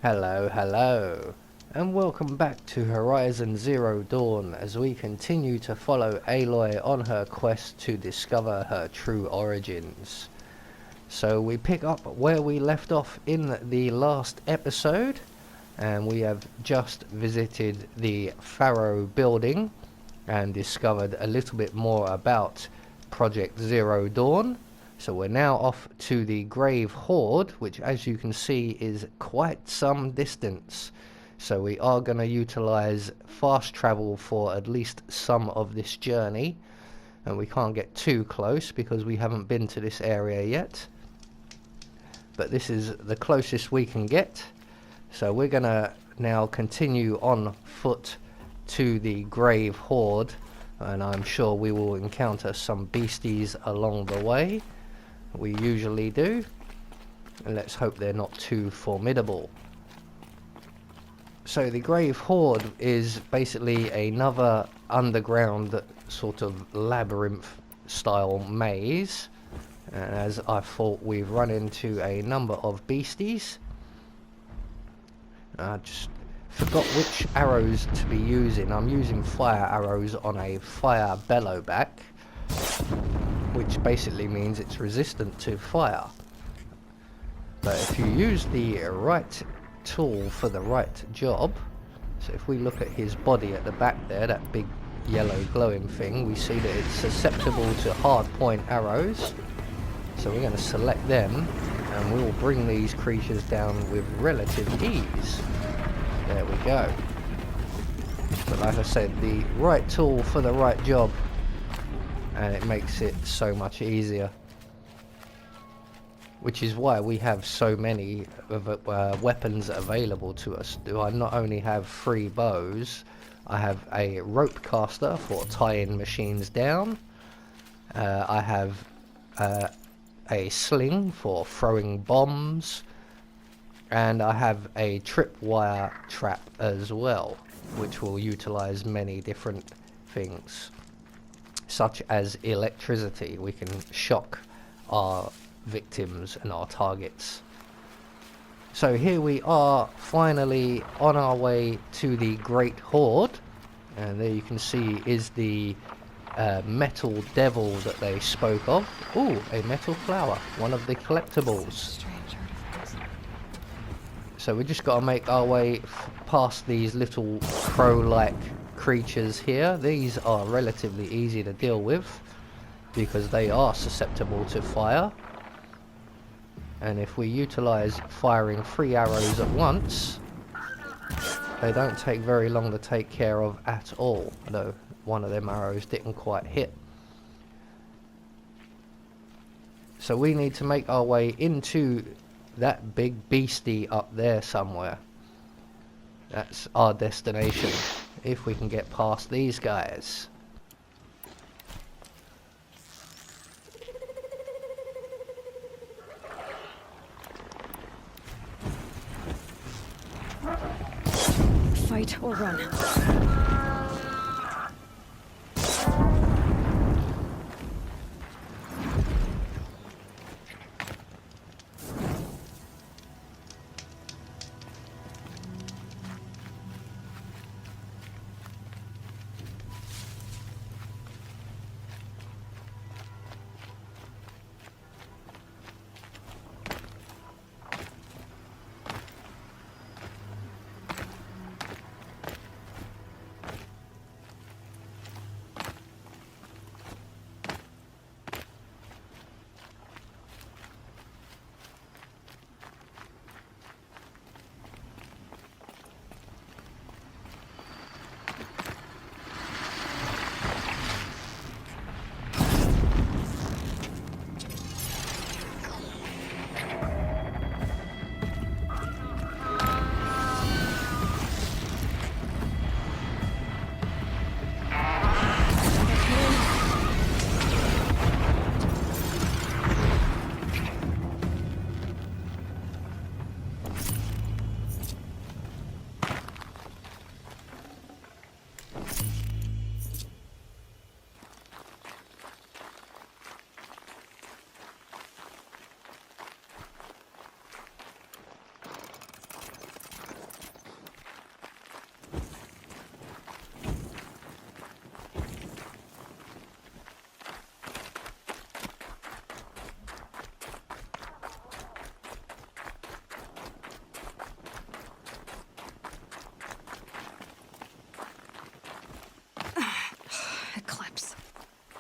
Hello, hello, and welcome back to Horizon Zero Dawn as we continue to follow Aloy on her quest to discover her true origins. So we pick up where we left off in the last episode, and we have just visited the Pharaoh building and discovered a little bit more about Project Zero Dawn. So we're now off to the Grave Hoard, which as you can see is quite some distance. So we are going to utilize fast travel for at least some of this journey. And we can't get too close because we haven't been to this area yet. But this is the closest we can get. So we're going to now continue on foot to the Grave Hoard. And I'm sure we will encounter some beasties along the way. We usually do, and let's hope they're not too formidable. So the Grave Hoard is basically another underground sort of labyrinth style maze, and as I thought, we've run into a number of beasties. I just forgot which arrows to be using. I'm using fire arrows on a fire bellowback, which basically means it's resistant to fire. But if you use the right tool for the right job, so if we look at his body at the back there, that big yellow glowing thing, we see that it's susceptible to hard point arrows. So we're going to select them and we'll bring these creatures down with relative ease. There we go. But like I said, the right tool for the right job, and it makes it so much easier, which is why we have so many weapons available to us. I not only have 3 bows, I have a rope caster for tying machines down, I have a sling for throwing bombs, and I have a tripwire trap as well, which will utilize many different things, such as electricity. We can shock our victims and our targets. So here we are, finally on our way to the Great Hoard, and there you can see is the metal devil that they spoke of. Ooh, a metal flower, one of the collectibles. So we just got to make our way past these little crow-like creatures here. These are relatively easy to deal with because they are susceptible to fire, and if we utilize firing 3 arrows at once, they don't take very long to take care of at all, though one of them arrows didn't quite hit. So we need to make our way into that big beastie up there somewhere. That's our destination, if we can get past these guys. Fight or run.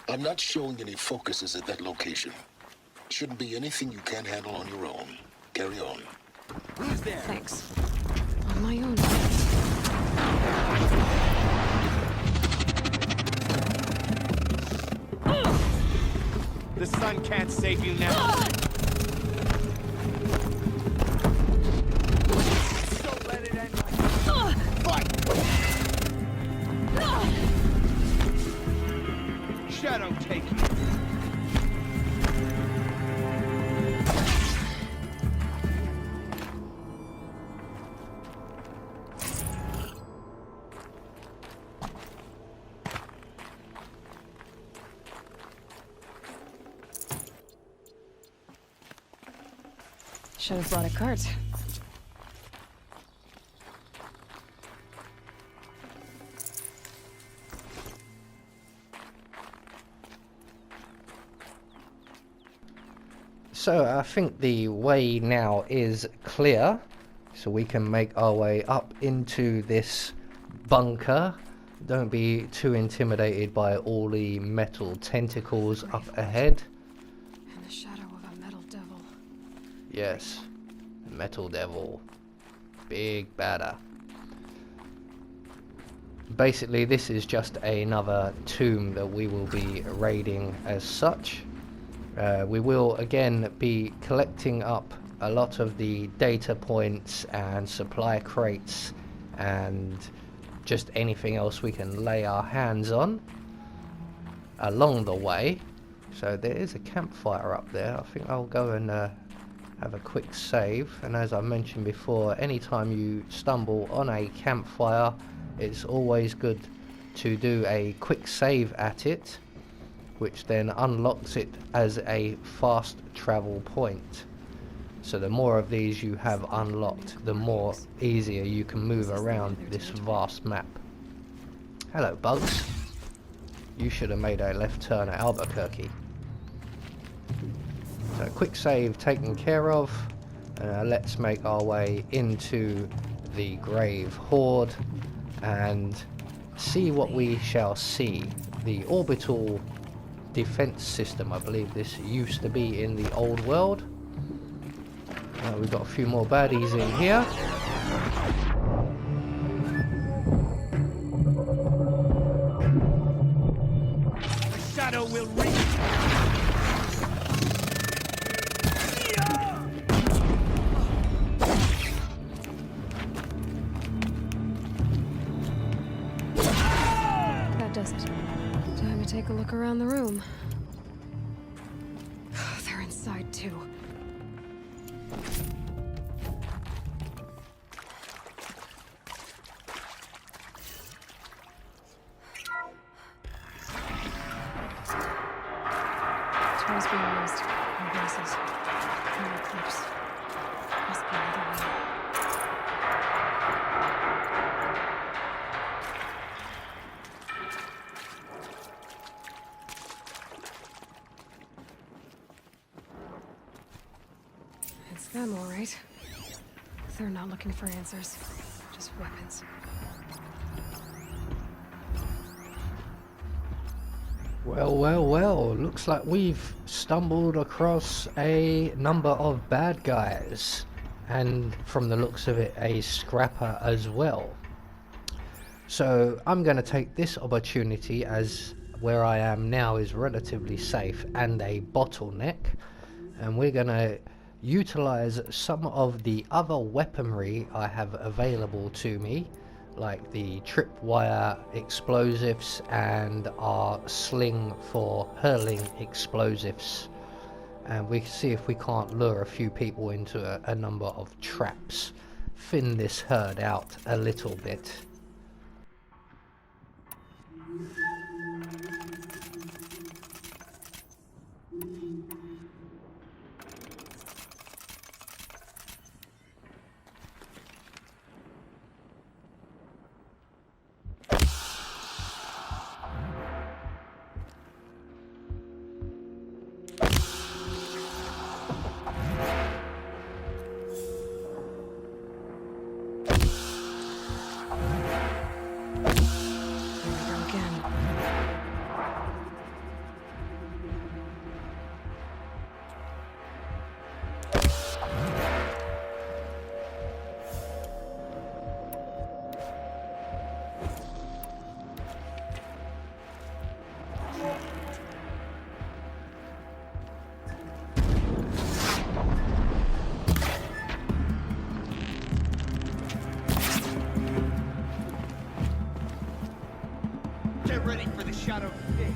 I'm not showing any focuses at that location. Shouldn't be anything you can't handle on your own. Carry on. Who's there? Thanks. On my own. The sun can't save you now. Don't let it end like that. Fight! Shadow take you. Should have brought a cart. So I think the way now is clear, so we can make our way up into this bunker. Don't be too intimidated by all the metal tentacles up ahead. In the shadow of a metal devil. Yes, metal devil, big badder. Basically this is just another tomb that we will be raiding as such. We will again be collecting up a lot of the data points and supply crates and just anything else we can lay our hands on along the way. So there is a campfire up there. I think I'll go and have a quick save, and as I mentioned before, anytime you stumble on a campfire, it's always good to do a quick save at it, which then unlocks it as a fast travel point. So the more of these you have unlocked, the more easier you can move around this vast map. Hello bugs. You should have made a left turn at Albuquerque. So quick save taken care of. Let's make our way into the grave Hoard and see what we shall see. The orbital defense system, I believe this used to be in the old world. We've got a few more baddies in here. The shadow will reach. That does it. Time to take a look around the room. They're inside too. Toys being used. No vases. No eclipse. Must be another way. It's them, all right. They're not looking for answers, just weapons. Well, looks like we've stumbled across a number of bad guys, and from the looks of it, a scrapper as well. So I'm going to take this opportunity, as where I am now is relatively safe and a bottleneck, and we're going to utilize some of the other weaponry I have available to me, like the tripwire explosives and our sling for hurling explosives, and we can see if we can't lure a few people into a number of traps, thin this herd out a little bit. Here we go again. gotta fit.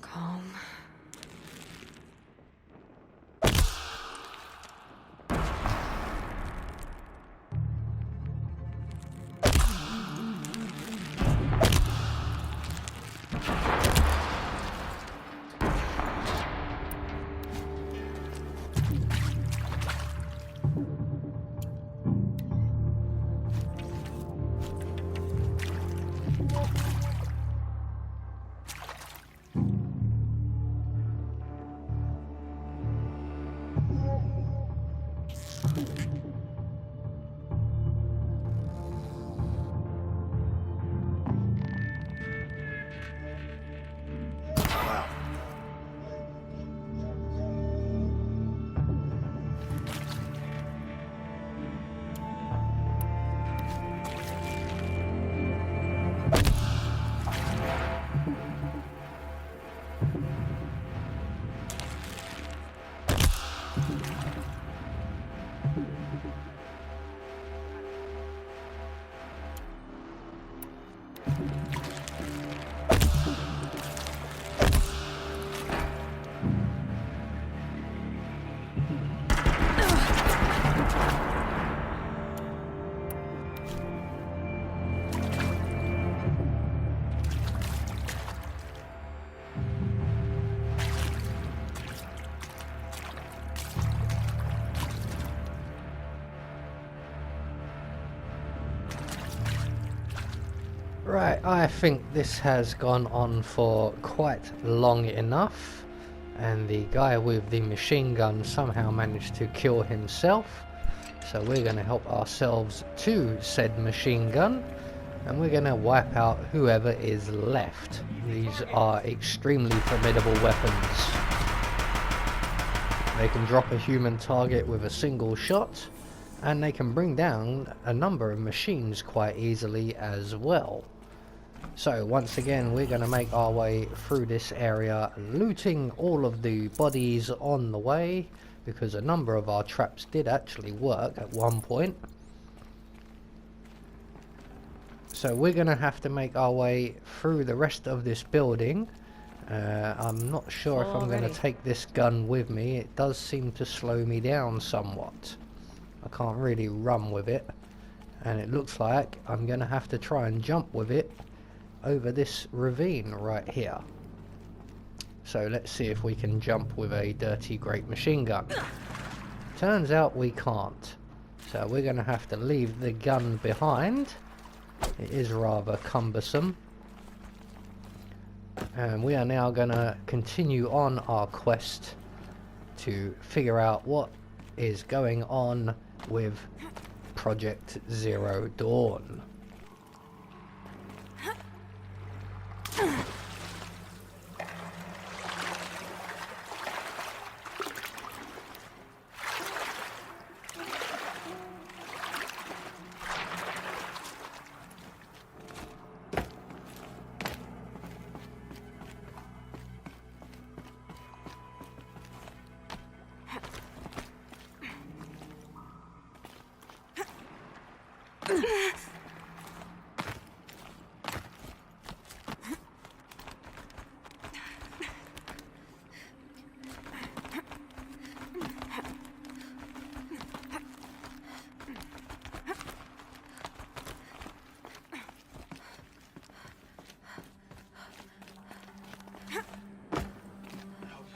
Calm. Right, I think this has gone on for quite long enough, and the guy with the machine gun somehow managed to kill himself. So we're going to help ourselves to said machine gun, and we're going to wipe out whoever is left. These are extremely formidable weapons. They can drop a human target with a single shot, and they can bring down a number of machines quite easily as well. So once again, we're going to make our way through this area, looting all of the bodies on the way, because a number of our traps did actually work at one point. So we're going to have to make our way through the rest of this building. I'm not sure if I'm going to take this gun with me. It does seem to slow me down somewhat. I can't really run with it, and it looks like I'm going to have to try and jump with it over this ravine right here. So let's see if we can jump with a dirty great machine gun. Turns out we can't. So we're going to have to leave the gun behind. It is rather cumbersome. And we are now going to continue on our quest to figure out what is going on with Project Zero Dawn.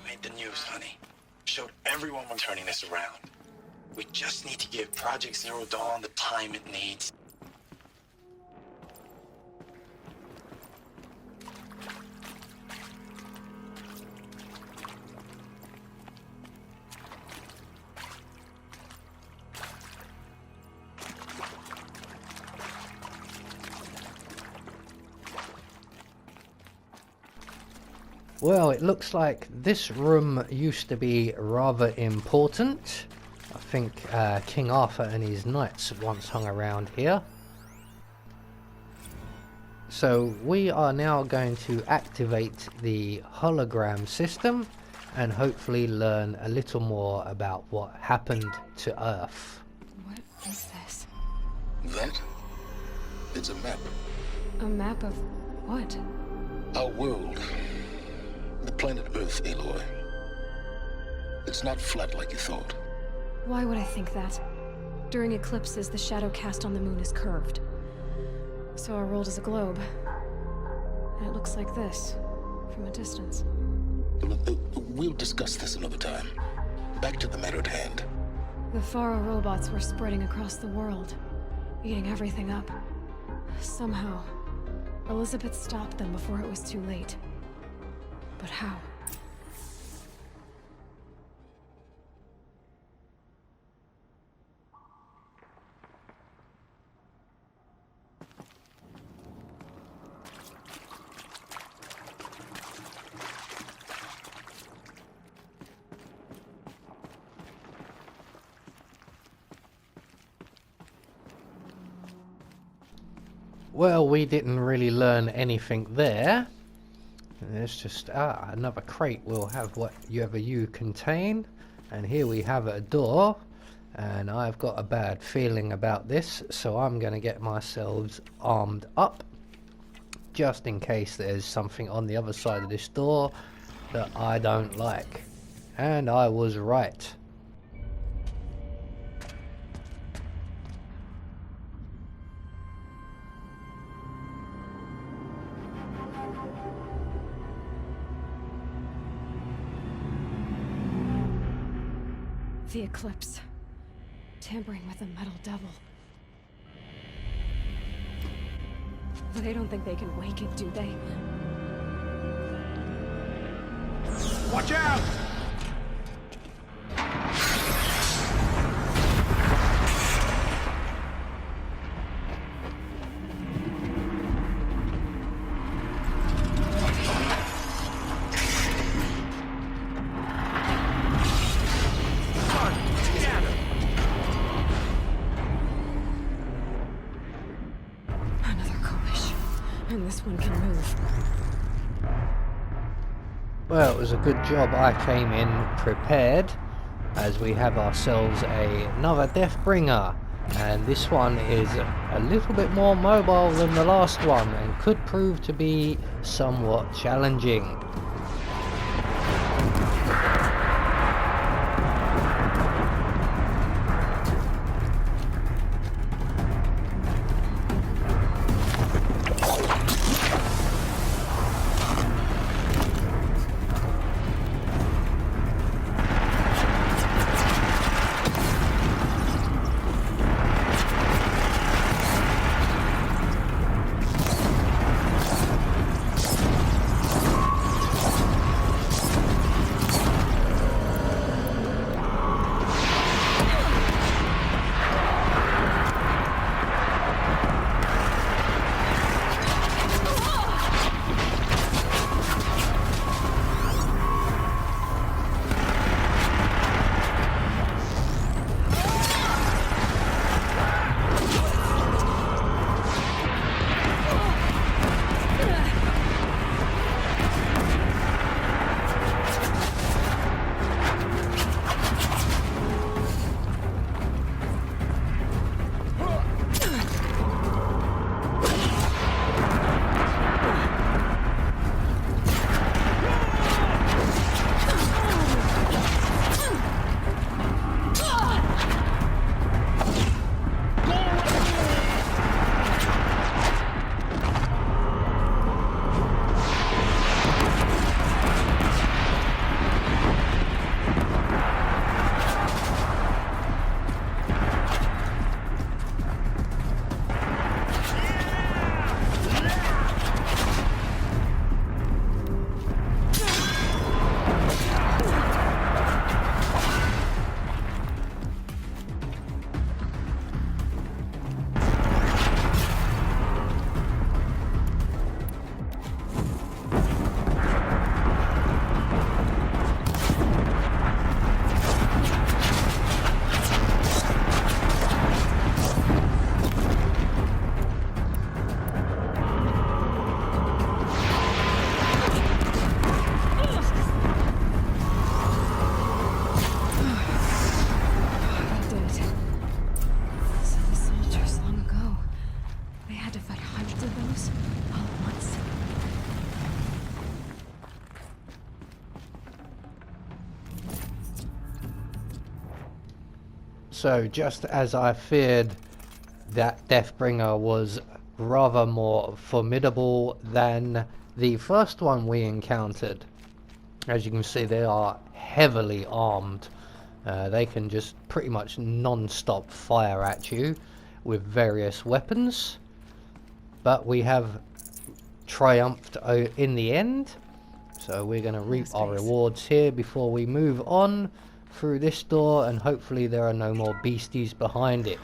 Made the news, honey. Showed everyone we're turning this around. We just need to give Project Zero Dawn the time it needs. Well, it looks like this room used to be rather important. I think King Arthur and his knights once hung around here. So we are now going to activate the hologram system and hopefully learn a little more about what happened to Earth. What is this? That? It's a map. A map of what? Our world. The planet Earth, Aloy. It's not flat like you thought. Why would I think that? During eclipses, the shadow cast on the moon is curved. So our world is a globe. And it looks like this, from a distance. We'll discuss this another time. Back to the matter at hand. The Faro robots were spreading across the world, eating everything up. Somehow, Elizabeth stopped them before it was too late. But how? Well, we didn't really learn anything there. There's just another crate will have whatever you contain, and here we have a door, and I've got a bad feeling about this, so I'm going to get myself armed up just in case there's something on the other side of this door that I don't like. And I was right. The eclipse. Tampering with the metal devil. They don't think they can wake it, do they? Watch out! Another coalition. And this one can move. Well, it was a good job I came in prepared, as we have ourselves another Deathbringer, and this one is a little bit more mobile than the last one and could prove to be somewhat challenging. So just as I feared, that Deathbringer was rather more formidable than the first one we encountered. As you can see, they are heavily armed. They can just pretty much non-stop fire at you with various weapons. But we have triumphed in the end. So we're going to reap our rewards here before we move on through this door, and hopefully there are no more beasties behind it.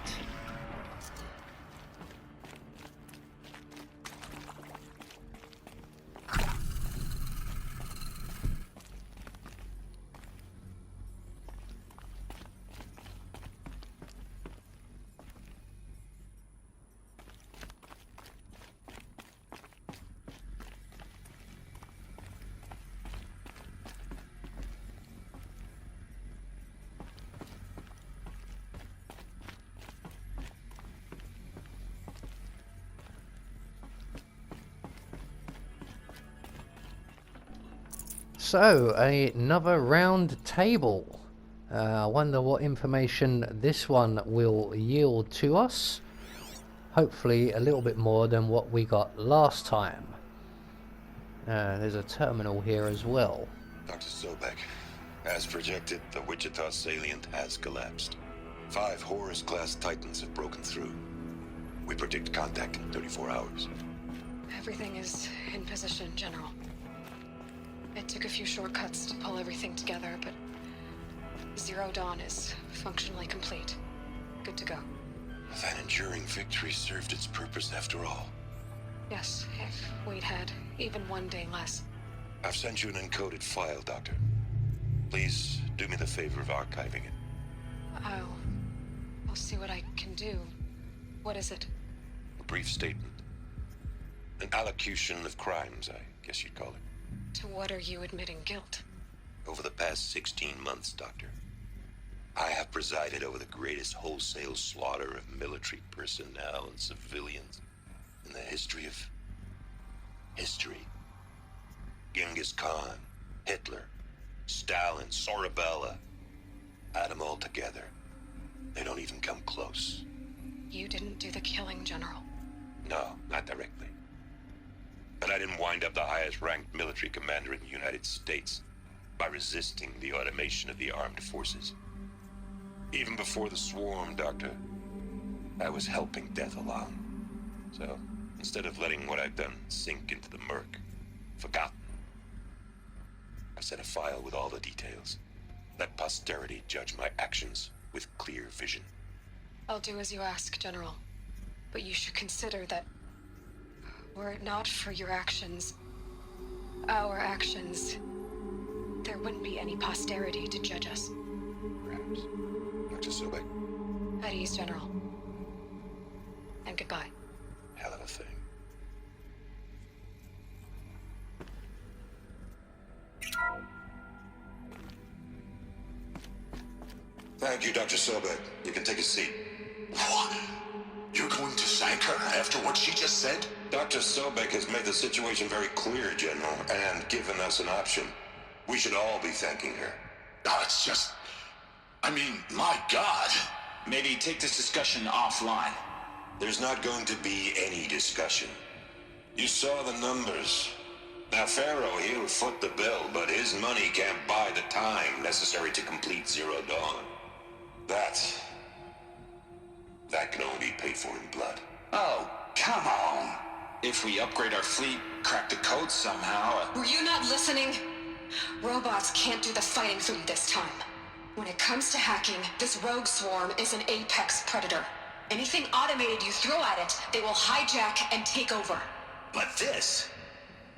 So, another round table. I wonder what information this one will yield to us. Hopefully a little bit more than what we got last time. There's a terminal here as well. Dr. Sobek, as projected, the Wichita salient has collapsed. 5 Horus-class Titans have broken through. We predict contact in 34 hours. Everything is in position, General. It took a few shortcuts to pull everything together, but Zero Dawn is functionally complete. Good to go. That enduring victory served its purpose after all. Yes, if we'd had even one day less. I've sent you an encoded file, Doctor. Please do me the favor of archiving it. I'll see what I can do. What is it? A brief statement. An allocution of crimes, I guess you'd call it. To what are you admitting guilt? Over the past 16 months, Doctor, I have presided over the greatest wholesale slaughter of military personnel and civilians in the history of history. Genghis Khan, Hitler, Stalin, Sorabella. Add them all together. They don't even come close. You didn't do the killing, General. No, not directly. But I didn't wind up the highest-ranked military commander in the United States by resisting the automation of the armed forces. Even before the swarm, Doctor, I was helping death along. So, instead of letting what I've done sink into the murk, forgotten, I set a file with all the details. Let posterity judge my actions with clear vision. I'll do as you ask, General. But you should consider that were it not for your actions, our actions, there wouldn't be any posterity to judge us. Perhaps. Dr. Sobek. At ease, General. And goodbye. Hell of a thing. Thank you, Dr. Sobek. You can take a seat. What? You're going to thank her after what she just said? Dr. Sobek has made the situation very clear, General, and given us an option. We should all be thanking her. Oh, it's just... I mean, my God. Maybe take this discussion offline. There's not going to be any discussion. You saw the numbers. Now, Pharaoh, he'll foot the bill, but his money can't buy the time necessary to complete Zero Dawn. That can only be paid for in blood. Oh, come on. If we upgrade our fleet, crack the code somehow... Were you not listening? Robots can't do the fighting for you this time. When it comes to hacking, this rogue swarm is an apex predator. Anything automated you throw at it, they will hijack and take over. But this...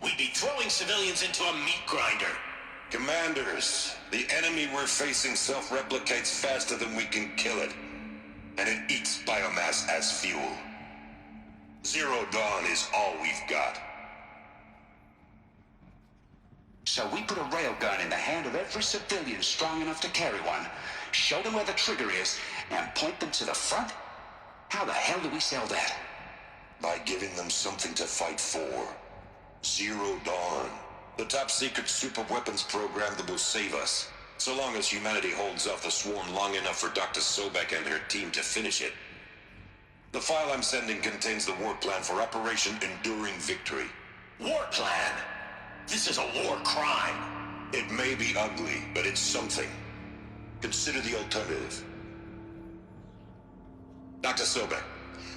We'd be throwing civilians into a meat grinder. Commanders, the enemy we're facing self-replicates faster than we can kill it. And it eats biomass as fuel. Zero Dawn is all we've got. So we put a railgun in the hand of every civilian strong enough to carry one, show them where the trigger is, and point them to the front? How the hell do we sell that? By giving them something to fight for. Zero Dawn. The top secret superweapons program that will save us. So long as humanity holds off the swarm long enough for Dr. Sobek and her team to finish it. The file I'm sending contains the war plan for Operation Enduring Victory. War plan? This is a war crime. It may be ugly, but it's something. Consider the alternative. Dr. Sobek,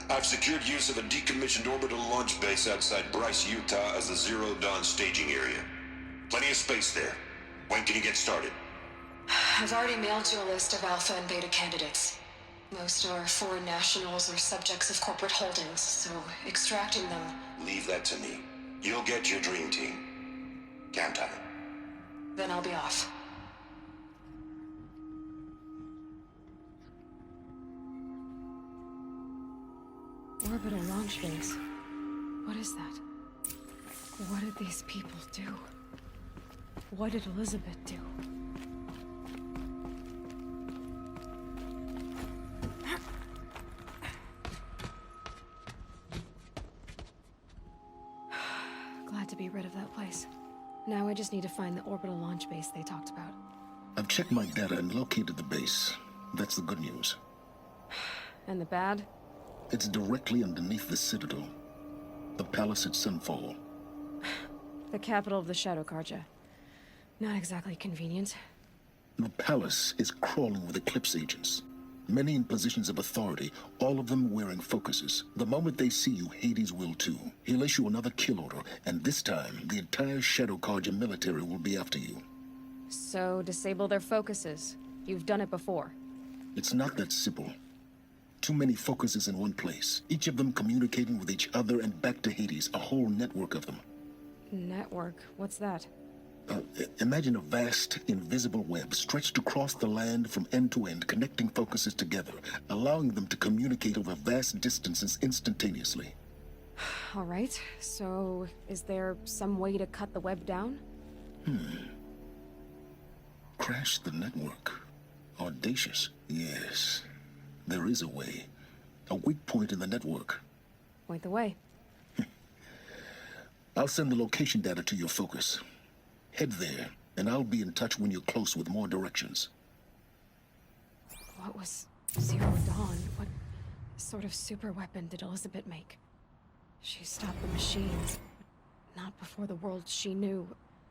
I've secured use of a decommissioned orbital launch base outside Bryce, Utah as the Zero Dawn staging area. Plenty of space there. When can you get started? I've already mailed you a list of Alpha and Beta candidates. Most are foreign nationals or subjects of corporate holdings, so extracting them... Leave that to me. You'll get your dream team. Count on it. Then I'll be off. Orbital launch base. What is that? What did these people do? What did Elizabeth do? Glad to be rid of that place. Now I just need to find the orbital launch base they talked about. I've checked my data and located the base. That's the good news. And the bad? It's directly underneath the Citadel. The palace at Sunfall. The capital of the Shadow Carja. Not exactly convenient. The palace is crawling with Eclipse agents. Many in positions of authority, all of them wearing focuses. The moment they see you, Hades will too. He'll issue another kill order, and this time, the entire Shadow Carja military will be after you. So, disable their focuses. You've done it before. It's not that simple. Too many focuses in one place, each of them communicating with each other and back to Hades, a whole network of them. Network? What's that? Imagine a vast, invisible web stretched across the land from end to end, connecting focuses together, allowing them to communicate over vast distances instantaneously. All right, so is there some way to cut the web down? Crash the network. Audacious. Yes, there is a way. A weak point in the network. Point the way. I'll send the location data to your focus. Head there, and I'll be in touch when you're close with more directions. What was Zero Dawn? What sort of super weapon did Elizabeth make? She stopped the machines, but not before the world she knew,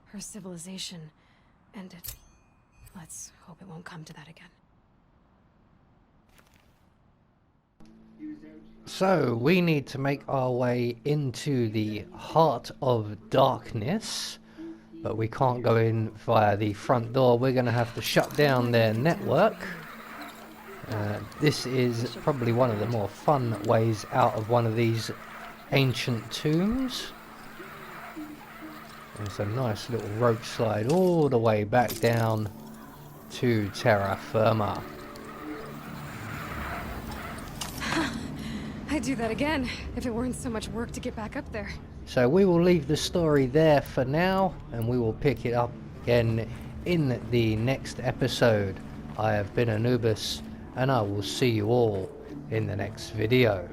her civilization, ended. Let's hope it won't come to that again. So, we need to make our way into the heart of darkness, but we can't go in via the front door. We're going to have to shut down their network. This is probably one of the more fun ways out of one of these ancient tombs. It's a nice little rope slide all the way back down to terra firma. I'd do that again, if it weren't so much work to get back up there. So we will leave the story there for now, and we will pick it up again in the next episode. I have been Anubis, and I will see you all in the next video.